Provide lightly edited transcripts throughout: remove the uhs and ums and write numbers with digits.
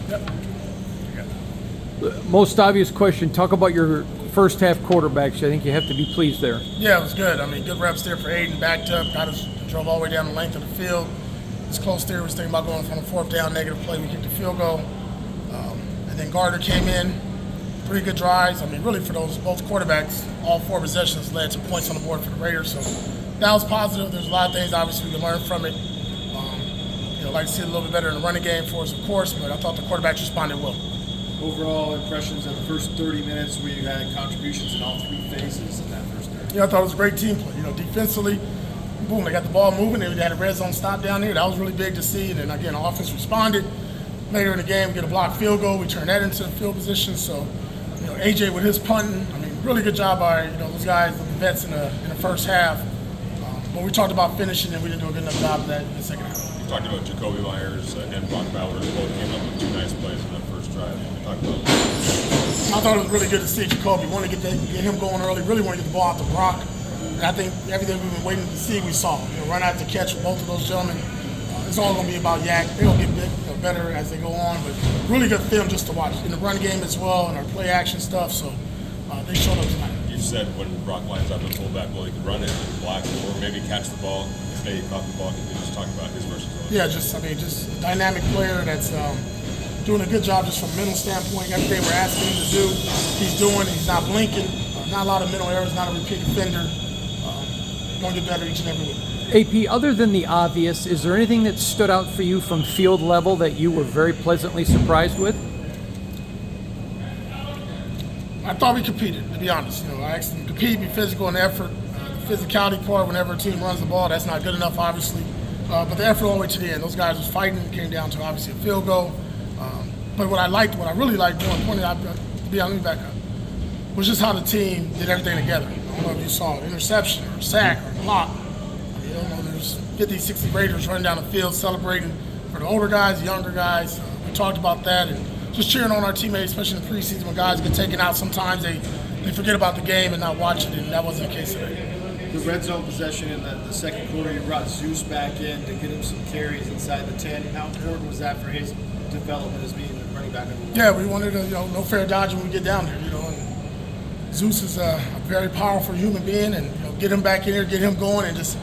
Yep. Most obvious question, talk about your first half quarterbacks. I think you have to be pleased there. Yeah, it was good. I mean, good reps there for Aiden, backed up, drove all the way down the length of the field. It's close there. We was thinking about going from a fourth down negative play. We kicked the field goal. And then Gardner came in, 3 good drives. I mean, really for those both quarterbacks, all 4 possessions led to points on the board for the Raiders. So that was positive. There's a lot of things, obviously, we can learn from it. Like to see it a little bit better in the running game for us, of course, but I thought the quarterbacks responded well. Overall impressions of the first 30 minutes where you had contributions in all 3 phases in that first 30? Yeah, I thought it was a great team play. Defensively, boom, they got the ball moving. They had a red zone stop down there. That was really big to see. And then, again, the offense responded. Later in the game, we get a blocked field goal. We turn that into a field position. So, AJ with his punting, I mean, really good job by, those guys, the vets in the first half. But we talked about finishing, and we didn't do a good enough job of that in the second half. You talked about Jacoby Myers and Brock Bowers both came up with 2 nice plays in that first drive. We talked about that. I thought it was really good to see Jacoby. Want to get him going early. Really want to get the ball out to Brock. And I think everything we've been waiting to see, we saw. Run out to catch with both of those gentlemen. It's all going to be about Yak. They're going to get better as they go on. But really good film just to watch. In the run game as well and our play action stuff. So they showed up tonight. You said when Brock lines up at fullback, well, he could run it and block or maybe catch the ball. He caught the ball. Can you just talk about his versatility? Yeah, just a dynamic player that's doing a good job just from a mental standpoint. Everything we're asking him to do, he's doing. He's not blinking. Not a lot of mental errors. Not a repeat offender. Going to get better each and every week. AP, other than the obvious, is there anything that stood out for you from field level that you were very pleasantly surprised with? I thought we competed, to be honest. I asked them to compete, be physical and effort. The physicality part, whenever a team runs the ball, that's not good enough, obviously. But the effort all the way to the end. Those guys was fighting. It came down to, obviously, a field goal. But what I really liked, more importantly, let me back up, was just how the team did everything together. I don't know if you saw an interception or a sack or a block. There's 50, 60 Raiders running down the field celebrating for the older guys, the younger guys. We talked about that and just cheering on our teammates, especially in the preseason when guys get taken out. Sometimes they forget about the game and not watch it, and that wasn't the case today. The red zone possession in the second quarter, you brought Zeus back in to get him some carries inside the 10. How important was that for his development as being the running back? Yeah, we wanted to, no fair dodge when we get down there, And Zeus is a very powerful human being, and get him back in here, get him going, and just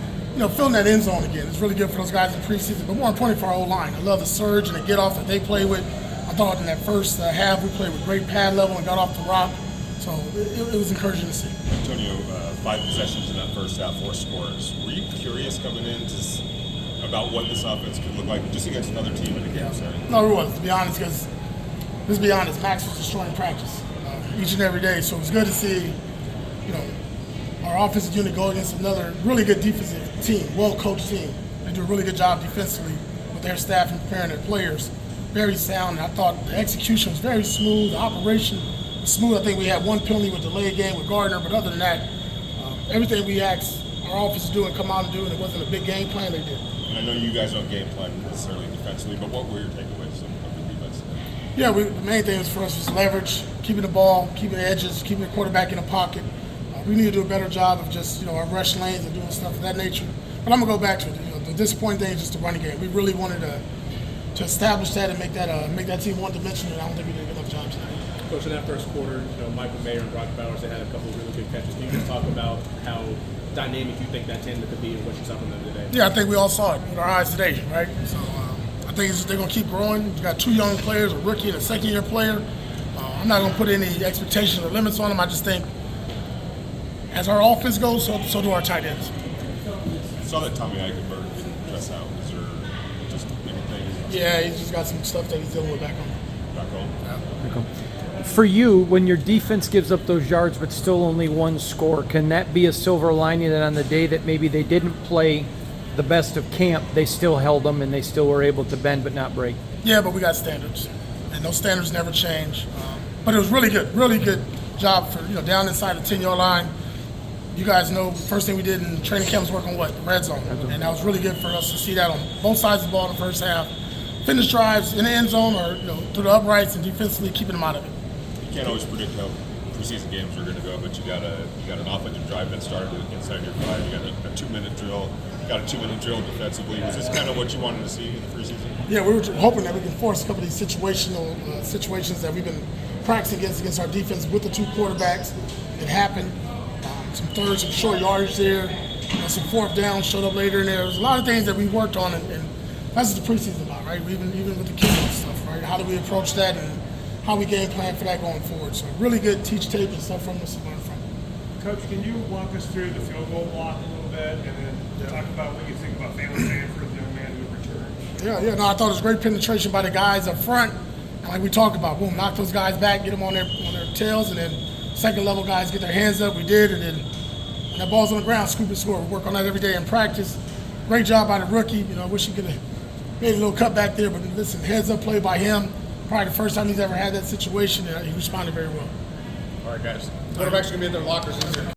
filling that end zone again. It's really good for those guys in preseason, but more importantly for our O-line. I love the surge and the get off that they play with. I thought in that first half we played with great pad level and got off the rock, so it was encouraging to see. Antonio, 5 possessions in that first half, 4 scores. Were you curious coming in about what this offense could look like just against another team in a game setting? No, it was, to be honest, because let's be honest, Max was destroying practice each and every day, so it was good to see, our offensive unit go against another really good defensive team, well-coached team. They do a really good job defensively with their staff and preparing their players. Very sound, and I thought the execution was very smooth. The operation was smooth. I think we had 1 penalty with the delayed game with Gardner, but other than that, everything we asked our offense to do and come out and do, and it wasn't a big game plan, they did. And I know you guys don't game plan necessarily defensively, but what were your takeaways of the defense today? Yeah, the main thing for us was leverage, keeping the ball, keeping the edges, keeping the quarterback in the pocket. We need to do a better job of just, our rush lanes and doing stuff of that nature. But I'm going to go back to it. The disappointing thing is just the running game. We really wanted to establish that and make that team one-dimensional, and I don't think we did a good enough job tonight. Coach, in that first quarter, Michael Mayer and Brock Bowers, they had a couple of really good catches. Can you just talk about how dynamic you think that tandem could be and what you saw from them today? Yeah, I think we all saw it with our eyes today, right? So I think they're going to keep growing. We've got 2 young players, a rookie and a second-year player. I'm not going to put any expectations or limits on them. I just think as our offense goes, so do our tight ends. I saw that Tommy Eichenberg didn't dress out. Is there just anything? Yeah, he's just got some stuff that he's dealing with back home. Back home? Yeah. For you, when your defense gives up those yards but still only 1 score, can that be a silver lining that on the day that maybe they didn't play the best of camp, they still held them and they still were able to bend but not break? Yeah, but we got standards, and those standards never change. But it was really good job for down inside the 10-yard line. You guys know the first thing we did in training camp was work on what? The red zone. And that was really good for us to see that on both sides of the ball in the first half. Finish drives in the end zone or through the uprights and defensively keeping them out of it. You can't always predict how preseason games are going to go, but you got an offensive drive that started inside your 5. You got a 2-minute drill. got a 2-minute drill defensively. Was this kind of what you wanted to see in the preseason? Yeah, we were hoping that we can force a couple of these situations that we've been practicing against our defense with the two quarterbacks. It happened. Some third, some short yardage there, some fourth down showed up later in there. There's a lot of things that we worked on, and that's what the preseason about, right? Even with the kickoff stuff, right? How do we approach that and how we game plan for that going forward? So really good teach tape and stuff from us to learn from. Coach, can you walk us through the field goal block a little bit, and then talk about what you think about Phelan Sanford, the young man who returned? Yeah. No, I thought it was great penetration by the guys up front. And like we talked about, boom, knock those guys back, get them on their tails, and then second level guys get their hands up. We did, and then when that ball's on the ground, scoop and score. We work on that every day in practice. Great job by the rookie. You know, I wish he could have made a little cut back there, but listen, heads up play by him. Probably the first time he's ever had that situation, and he responded very well. All right, guys. Quarterback's going to be in their lockers this year.